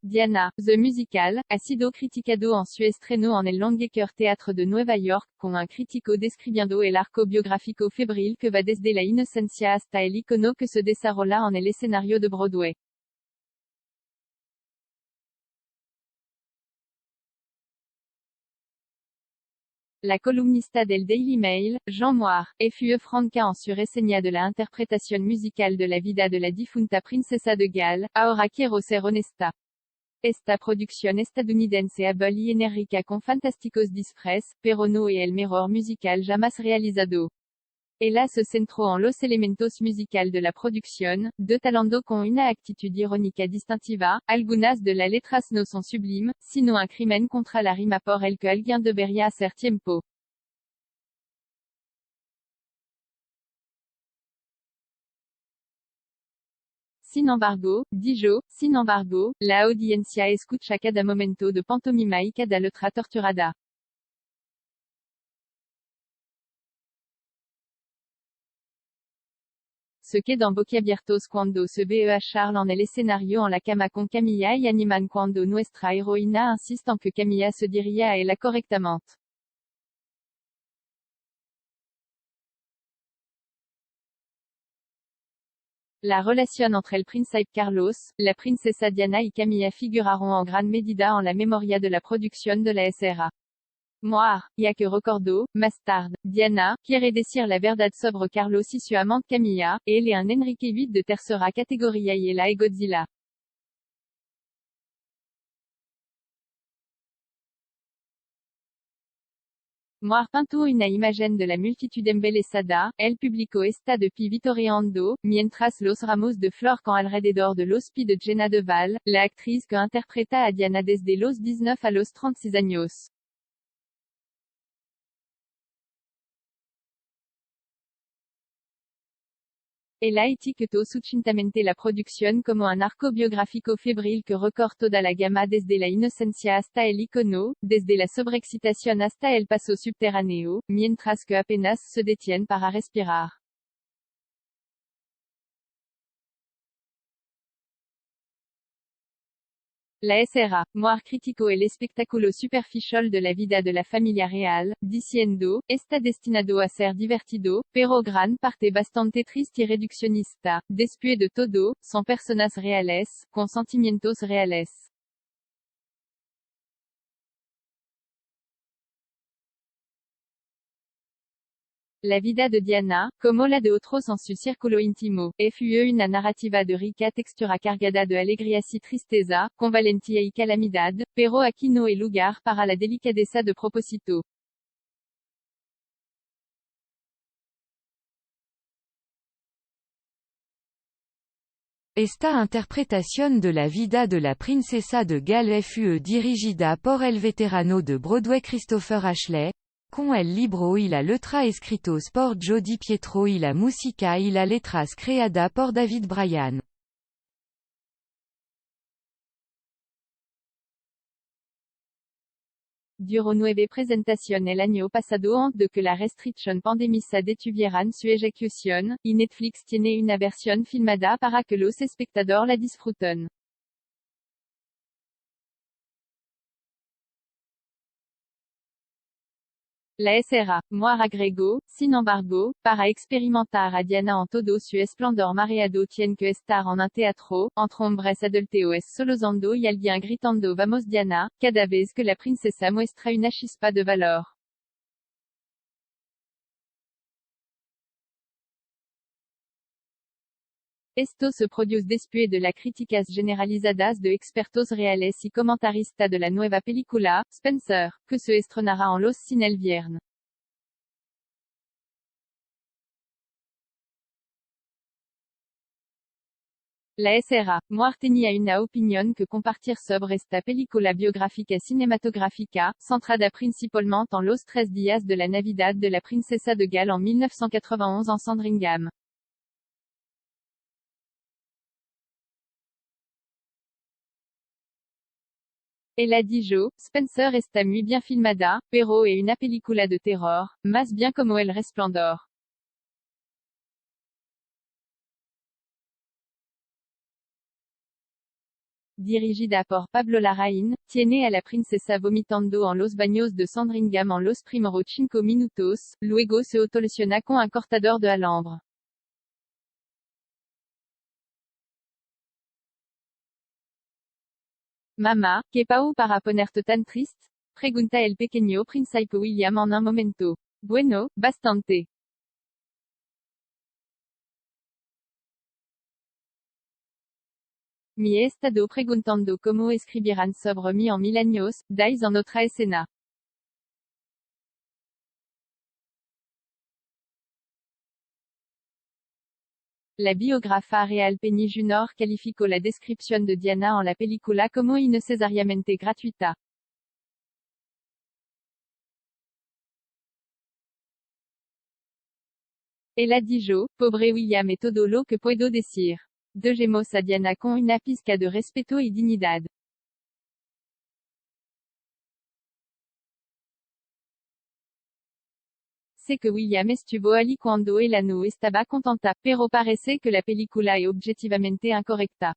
Diana, The Musical, ha sido criticado en su estreno en el Longacre Theatre de Nueva York, con un crítico describiendo el arco biográfico febril que va desde la inocencia hasta el icono que se desarrolla en el escenario de Broadway. La columnista del Daily Mail, Jean Moir, fue franca en su reseña de la interpretación musical de la vida de la difunta princesa de Galles. Ahora quiero ser honesta. Esta producción estadounidense able y enérgica con fantásticos disfraces, pero no es el mejor musical jamás realizado. Ella se centró en los elementos musicales de la producción, talando con una actitud irónica distintiva. Algunas de las letras no son sublimes, sino un crimen contra la rima por el que alguien debería hacer tiempo. Sin embargo, dijo, sin embargo, la audiencia escucha cada momento de pantomima y cada letra torturada. Se quedan boquiabiertos cuando se ve a Charles en el escenario en la cama con Camilla y animan cuando nuestra heroína insiste en que Camilla se dirija a ella correctamente. La relación entre el príncipe Carlos, la princesa Diana y Camilla figuraron en gran medida en la memoria de la producción de la SRA. Moir, ya que recordó, más tarde, Diana, quiere decir la verdad sobre Carlos y su amante Camilla, él es un Enrique VIII de tercera categoría y ella es Godzilla. Moir pintó una imagen de la multitud embelesada. El público está de pie vitoreando, mientras los ramos de flor con alrededor de los pies de Jenna de Val, la actriz que interpreta a Diana desde los 19 a los 36 años. Ella etiquetó sucintamente la producción como un arco biográfico febril que recorre toda la gama desde la inocencia hasta el icono, desde la sobreexcitación hasta el paso subterráneo, mientras que apenas se detiene para respirar. La SRA, Moir criticó el espectáculo superficial de la vida de la familia real, diciendo, está destinado a ser divertido, pero gran parte bastante triste y reduccionista, después de todo, son personas reales, con sentimientos reales. La vida de Diana, como la de otros en su círculo íntimo, fue una narrativa de rica textura cargada de alegrías y tristeza, con valentía y calamidad, pero aquí no hay lugar para la delicadeza de propósito. Esta interpretación de la vida de la princesa de Galles fue dirigida por el veterano de Broadway Christopher Ashley, con el libro y la letra escritos por Joe DiPietro y la música y la letras creada por David Bryan. Duró 9 presentaciones el año pasado antes de que la restricción pandemia detuvieran su ejecución, y Netflix tiene una versión filmada para que los espectadores la disfruten. La SRA, Moir agregó, sin embargo, para experimentar a Diana en todo su esplendor mareado tiene que estar en un teatro, entre hombres adultos solozando y alguien gritando vamos Diana, cada vez que la princesa muestra una chispa de valor. Esto se produce después de las críticas generalizadas de expertos reales y comentaristas de la nueva película, Spencer, que se estrenará en los cines el viernes. La SRA, Moir tenía una opinión que compartir sobre esta película biográfica cinematográfica, centrada principalmente en los 3 días de la Navidad de la princesa de Galles en 1991 en Sandringham. Ella dijo, Spencer está muy bien filmada, pero es una película de terror, más bien como El Resplandor. Dirigida por Pablo Larraín, tiene a la princesa vomitando en los baños de Sandringham en los primeros 5 minutos, luego se autolesiona con un cortador de alambre. Mamá, ¿qué pau para ponerte tan triste? Pregunta el pequeño príncipe William en un momento. Bueno, bastante. Mi he estado preguntando cómo escribirán sobre mí en 1000 años, dais en otra escena. La biógrafa Real Penny Jr. calificó la descripción de Diana en la película como innecesariamente gratuita. Ella dijo, pobre William es todo lo que puedo decir. Dejemos a Diana con una pizca de respeto y dignidad. Sé que William estuvo allí cuando ella no estaba contenta, pero parece que la película es objetivamente incorrecta.